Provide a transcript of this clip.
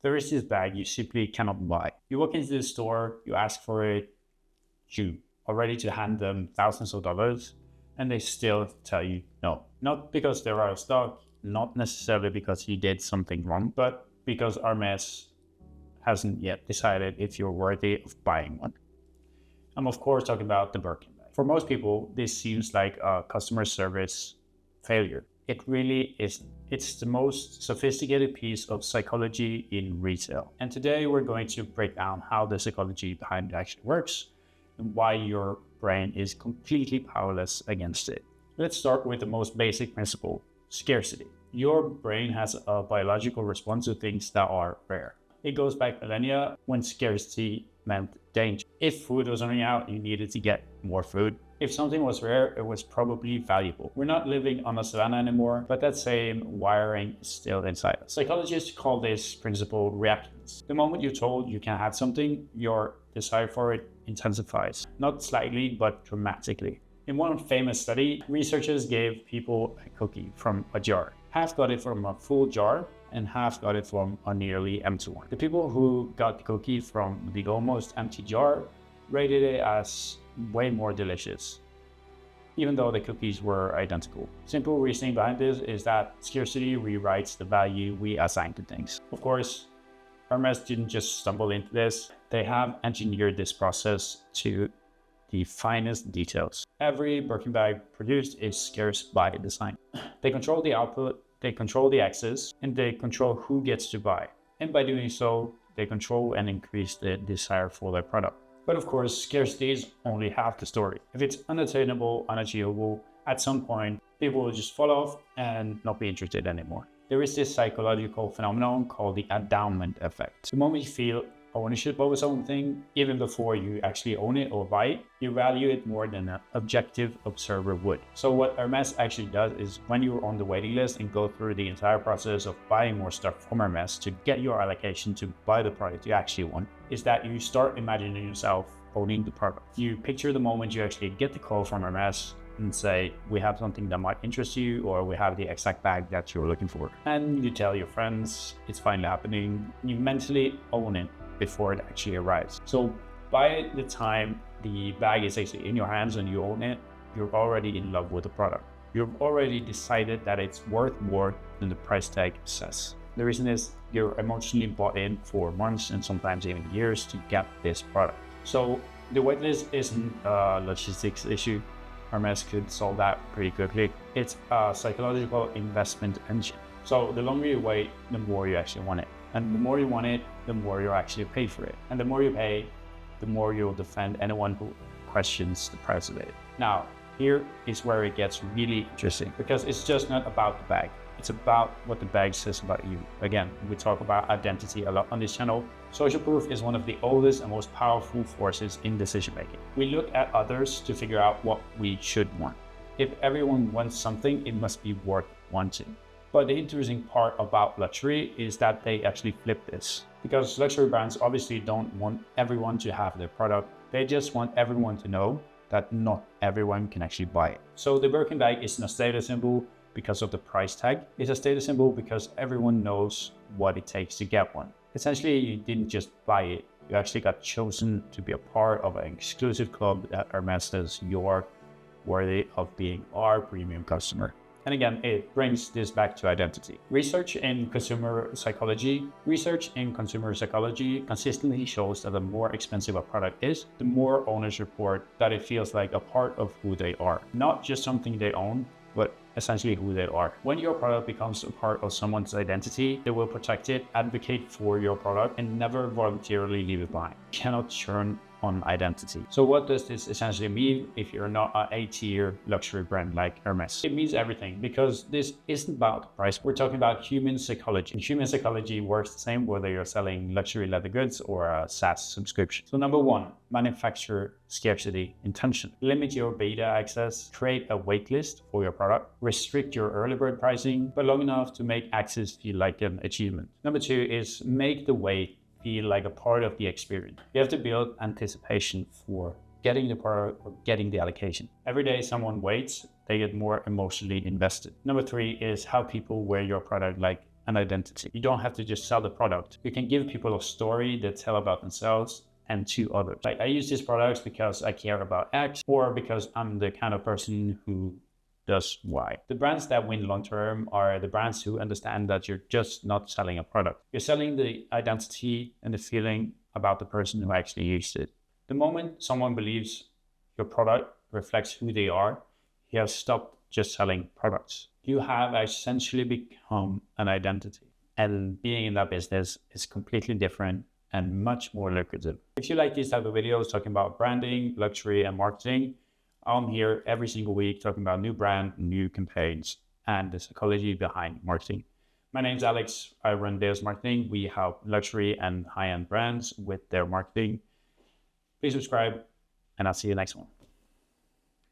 There is this bag you simply cannot buy. You walk into the store, you ask for it, you are ready to hand them thousands of dollars, and they still tell you no. Not because they're out of stock, not necessarily because you did something wrong, but because Hermès hasn't yet decided if you're worthy of buying one. I'm of course talking about the Birkin bag. For most people, this seems like a customer service failure. It really isn't. It's the most sophisticated piece of psychology in retail. And today we're going to break down how the psychology behind it actually works and why your brain is completely powerless against it. Let's start with the most basic principle, scarcity. Your brain has a biological response to things that are rare. It goes back millennia when scarcity meant danger. If food was running out, you needed to get more food. If something was rare, it was probably valuable. We're not living on a savanna anymore, but that same wiring is still inside us. Psychologists call this principle reactance. The moment you're told you can have something, your desire for it intensifies. Not slightly, but dramatically. In one famous study, researchers gave people a cookie from a jar. Half got it from a full jar, and half got it from a nearly empty one. The people who got the cookie from the almost empty jar rated it as way more delicious, even though the cookies were identical. Simple reasoning behind this is that scarcity rewrites the value we assign to things. Of course, Hermès didn't just stumble into this. They have engineered this process to the finest details. Every Birkin bag produced is scarce by design. They control the output, they control the access, and they control who gets to buy. And by doing so, they control and increase the desire for their product. But of course, scarcity is only half the story. If it's unattainable, unachievable, at some point, people will just fall off and not be interested anymore. There is this psychological phenomenon called the endowment effect. The moment you feel ownership over something, even before you actually own it or buy it, you value it more than an objective observer would. So what Hermès actually does is when you're on the waiting list and go through the entire process of buying more stuff from Hermès to get your allocation to buy the product you actually want, is that you start imagining yourself owning the product. You picture the moment you actually get the call from Hermès and say, we have something that might interest you, or we have the exact bag that you're looking for. And you tell your friends, it's finally happening. You mentally own it before it actually arrives. So by the time the bag is actually in your hands and you own it, you're already in love with the product. You've already decided that it's worth more than the price tag says. The reason is you're emotionally bought in for months and sometimes even years to get this product. So the waitlist isn't a logistics issue. Hermès could solve that pretty quickly. It's a psychological investment engine. So the longer you wait, the more you actually want it. And the more you want it, the more you actually pay for it. And the more you pay, the more you'll defend anyone who questions the price of it. Now, here is where it gets really interesting, because it's just not about the bag. It's about what the bag says about you. Again, we talk about identity a lot on this channel. Social proof is one of the oldest and most powerful forces in decision making. We look at others to figure out what we should want. If everyone wants something, it must be worth wanting. But the interesting part about luxury is that they actually flip this, because luxury brands obviously don't want everyone to have their product. They just want everyone to know that not everyone can actually buy it. So the Birkin bag isn't a status symbol because of the price tag. It's a status symbol because everyone knows what it takes to get one. Essentially, you didn't just buy it. You actually got chosen to be a part of an exclusive club that Hermès says you're worthy of being our premium customer. And again, it brings this back to identity. Research in consumer psychology consistently shows that the more expensive a product is, the more owners report that it feels like a part of who they are. Not just something they own, but essentially who they are. When your product becomes a part of someone's identity, they will protect it, advocate for your product, and never voluntarily leave it behind. You cannot churn on identity. So what does this essentially mean if you're not an A-tier luxury brand like Hermès? It means everything, because this isn't about the price. We're talking about human psychology. And human psychology works the same whether you're selling luxury leather goods or a SaaS subscription. So number one, manufacture scarcity intention. Limit your beta access, create a wait list for your product, restrict your early bird pricing, but long enough to make access feel like an achievement. Number two is make the wait feel like a part of the experience. You have to build anticipation for getting the product or getting the allocation. Every day someone waits, they get more emotionally invested. Number three is how people wear your product like an identity. You don't have to just sell the product. You can give people a story that tell about themselves and to others. Like, I use these products because I care about X, or because I'm the kind of person who does Y. The brands that win long-term are the brands who understand that you're just not selling a product. You're selling the identity and the feeling about the person who actually used it. The moment someone believes your product reflects who they are, you have stopped just selling products. You have essentially become an identity. And being in that business is completely different and much more lucrative. If you like these type of videos talking about branding, luxury, and marketing, I'm here every single week talking about new brand, new campaigns, and the psychology behind marketing. My name is Alex. I run Deus Marketing. We help luxury and high-end brands with their marketing. Please subscribe, and I'll see you next one.